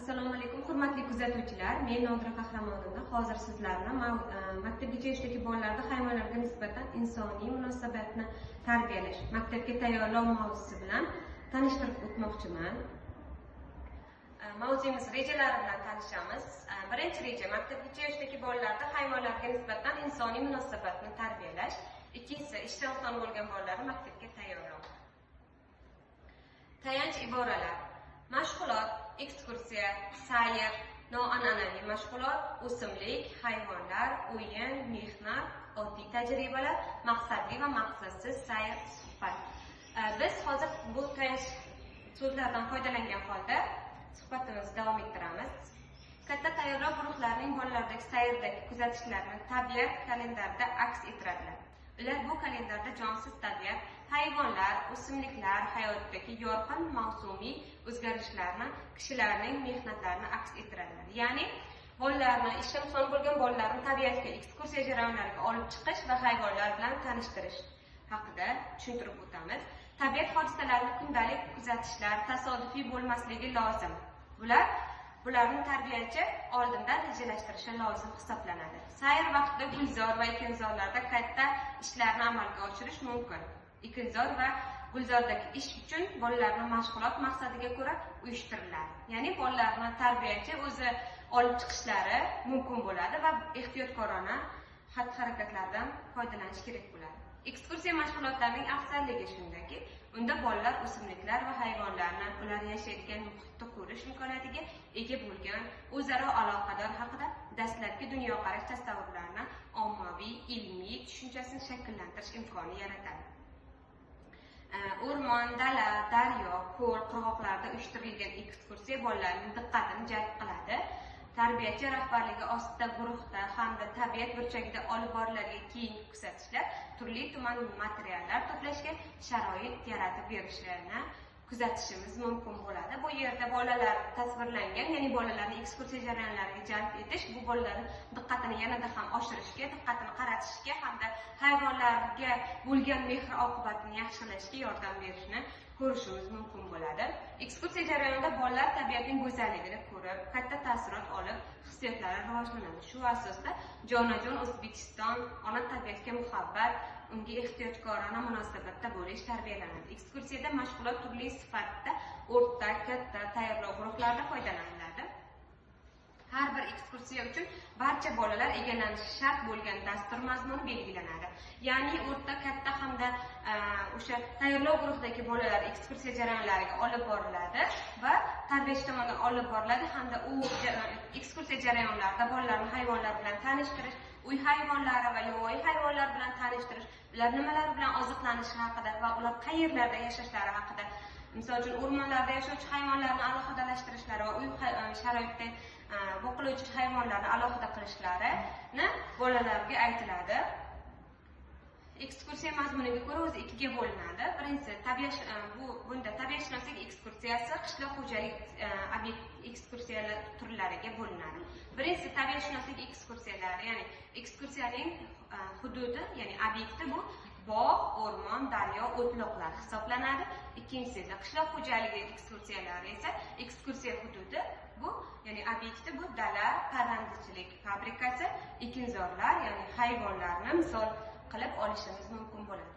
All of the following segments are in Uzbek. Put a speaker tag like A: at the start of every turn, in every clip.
A: Assalomu alaykum, hurmatli kuzatuvchilar. Men Nodira Qahramonova. Hozir sizlarni maktabgacha yoshdagi bolalarda hayvonlarga nisbatan insoniy munosabatni tarbiyalash, maktabga tayyorlov mavzusi bilan tanishtirib o'tmoqchiman. Mavzuimiz rejalari bilan tanishamiz. Birinchi reja maktabgacha yoshdagi bolalarda hayvonlarga nisbatan insoniy munosabatni tarbiyalash. Ikkinchisi ishdan xon bo'lgan bolalarni maktabga tayyorlov. Tayanch iboralar: mashg'ulot, ekskursiya, sayr, noan'anaviy mashg'ulot, o'simlik, hayvonlar, o'yin, mehnat, oddiy tajribalar, maqsadli va maqsadsiz sayr, suhbat. Biz hozir bu tayanch so'zlardan foydalangan holda suhbatimizni davom ettiramiz. Katta tayyorlov guruhlarining bolalardagi sayrdagi kuzatishlarni tabiat kalendarida aks ettiradilar. Ular bu kalendarda jonsiz tabiat, hayvonlar, o'simliklar hayotidagi yorqin mavsumiy o'zgarishlarni, kishilarning mehnatlarini aks ettiradilar. Ya'ni bolalarni, ishdan son bo'lgan bolalarni tabiatga, ekskursiya jarayonlariga olib chiqish va hayvonlar bilan tanishtirish haqida tushuntirib o'tamiz. Tabiat hodisalarini kundalik kuzatishlar tasodifiy bo'lmasligi lozim. Bularni tarbiyachi oldindan rejalashtirishi lozim hisoblanadi. Sayr vaqtida gulzor va ekinzorlarda katta ishlarni amalga oshirish mumkin. Ekinzor va gulzordagi ish uchun bolalarning mashg'ulot maqsadiga ko'ra uyushtiriladi. Ya'ni bolalarni tarbiyachi o'zi olib chiqishlari mumkin bo'ladi va ehtiyotkorona xatti-harakatlardan foydalanish kerak bo'ladi. Ekskursiya mashg'ulotlarining afzalligi shundaki, unda bolalar o'simliklar va hayvonlarni, ular yashaydigan muhitni ko'rish imkoniyatiga ega bo'lgan, o'zaro aloqador haqida dastlabki dunyoqarash tasavvurlarini ommaviy, ilmiy tushunchasini shakllantirish imkonini yaratadi. O'rmon, dala, daryo, ko'l, qirg'oqlarda uyushtirilgan ekskursiya bolalarning diqqatini jalb qiladi. Tarbiyachi rahbarligi ostida guruhda hamda tabiat burchagida olib boriladigan keyingi kuzatishlar turli-tuman materiallar to'plashga sharoit yaratib berishini kuzatishimiz mumkin bo'ladi. Bu yerda bolalar tasvirlangan, ya'ni bolalarni ekskursiya jarayonlariga jalb etish, bu bolalarning diqqatini yanada ham oshirishga, diqqatini qaratishga hamda hayvonlarga bo'lgan mehr-oqibatini yaxshilashga yordam berishini ko'rishimiz mumkin bo'ladi. Ekskursiya jarayonida bolalar tabiatning go'zalligini ko'rib, katta taassurot olib, hissiyotlari rivojlanadi. Shu asosda jonajon O'zbekiston, ona tabiatga muhabbat, unga ehtiyotkorona munosabatda bo'lish tarbiyalanadi. Ekskursiyada mashg'ulot turli sifatda o'rta, katta tayyorlov guruhlarida foydalaniladi. Har bir ekskursiya uchun barcha bolalar egallanishi shart bo'lgan dastur mazmuni belgilanadi. Ya'ni o'rta, katta hamda o'sha tayyorlov guruhidagi bolalar ekskursiya jarayonlariga olib boriladi va tarbiyachi tomonidan olib boriladi hamda u ekskursiya jarayonlarida bolalarni hayvonlar bilan tanishtirish, uy hayvonlari va yovvoyi hayvonlar bilan tanishtirish, ular nimalar bilan oziqlanishi haqida va ular qayerlarda yashashlari haqida, misol uchun o'rmonlarda yashovchi hayvonlarni alohidalashtirishlari va uy sharoitida boqilovchi hayvonlarni alohida qilishlarini bolalarga aytiladi. Ekskursiya mazmuniga ko'ra o'zi ikkiga bo'linadi. Birinchisi bunda tabiatshunoslik ekskursiyasi, qishloq xo'jalik ekskursiyalar turlariga bo'linadi. Birinchisi tabiatshunoslik ekskursiyalari, ya'ni ekskursiyaning hududi, ya'ni obyekti bu bog', o'rmon, daryo, o'tloqlar hisoblanadi. Ikkinchisi esa qishloq xo'jaligi ekskursiyalari esa ekskursiya hududi bu, ya'ni obyekti bu dala, parrandachilik fabrikasi, ekinzorlar, ya'ni hayvonlarni misol qilib olishimiz mumkin bo'ladi.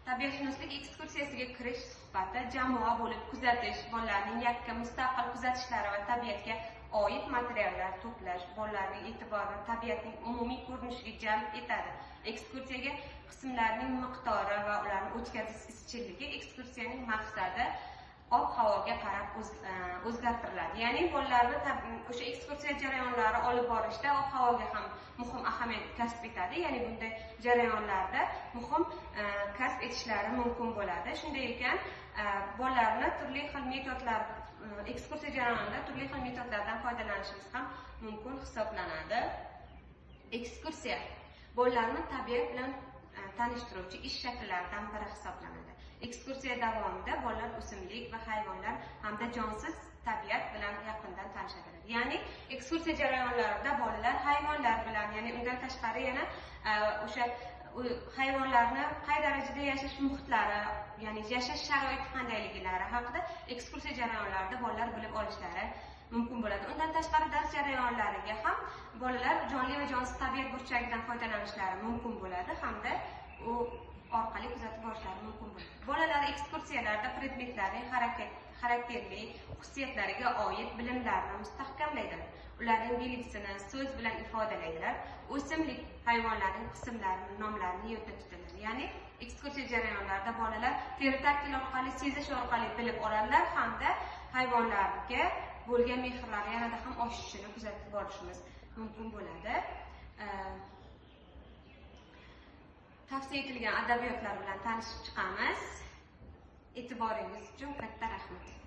A: Tabiatshunoslik ekskursiyasiga kirish suhbati jamoa bo'lib kuzatish, bolalarning yakka mustaqil kuzatishlari va tabiatga oid materiallar to'plash bolalarning e'tiborini tabiatning umumiy ko'rinishiga jalb etadi. Ekskursiyaga qismlarning miqdori va ularni o'tkazish izchilligi ekskursiyaning maqsadi ob-havoga qarab o'zgartiriladi. Ya'ni bolalarni o'sha ekskursiya jarayonlari olib borishda ob-havoga ham muhim ahamiyat kasb etadi. Ya'ni bunday jarayonlarda muhim kasb etishlari mumkin bo'ladi. Shunday ekan, bolalarni turli xil metodlar, ekskursiya jarayonida turli xil metodlardan foydalanishimiz ham mumkin hisoblanadi. Ekskursiya bolalarni tabiat bilan tanishtiruvchi ish shakllaridan biri hisoblanadi. Ekskursiya davomida bolalar o'simlik va hayvonlar hamda jonsiz tabiat bilan yaqindan tanishadilar. Ya'ni ekskursiya jarayonlarida bolalar hayvonlar bilan, ya'ni undan tashqari yana o'sha hayvonlarni qay darajada yashash muhitlari, ya'ni yashash sharoiti qandayligi haqida ekskursiya jarayonlarida bolalar bilib olishlari mumkin bo'ladi. Undan tashqari dars jarayonlariga ham bolalar jonli va jonsiz tabiat burchagidan foydalanishlari mumkin bo'ladi hamda u orqali kuzatib borishlari mumkin bo'ladi. Bolalar ekskursiyalarda predmetlarning xarakterli xususiyatlariga oid bilimlarni mustahkamlaydilar. Ularning belgisini so'z bilan ifodalaydilar. O'simlik hayvonlarning qismlarini, nomlarini yodda tutadilar. Ya'ni ekskursiya jarayonlarida bolalar teri-taktil orqali, sezish orqali bilib oladilar hamda hayvonlarga bo'lgan mehrlari yanada ham oshishini kuzatib borishimiz mumkin bo'ladi. Tavsiya etilgan adabiyotlar bilan tanishib chiqamiz. E'tiboringiz uchun katta rahmat.